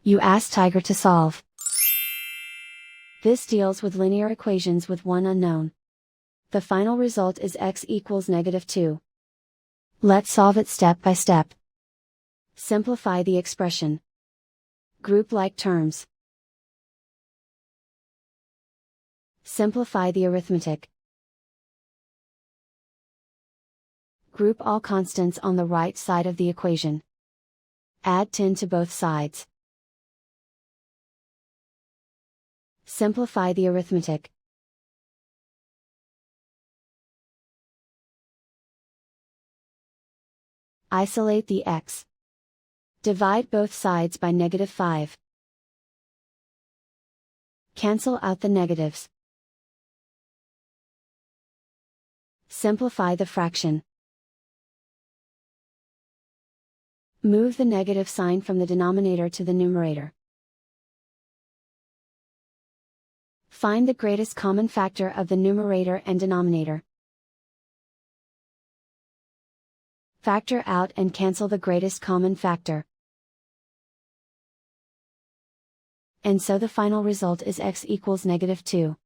You ask Tiger to solve. This deals with linear equations with one unknown. The final result is x equals -2. Let's solve it step by step. Simplify the expression. Group like terms. Simplify the arithmetic. Group all constants on the right side of the equation. Add 10 to both sides. Simplify the arithmetic. Isolate the x. Divide both sides by -5. Cancel out the negatives. Simplify the fraction. Move the negative sign from the denominator to the numerator. Find the greatest common factor of the numerator and denominator. Factor out and cancel the greatest common factor. And so the final result is x equals -2.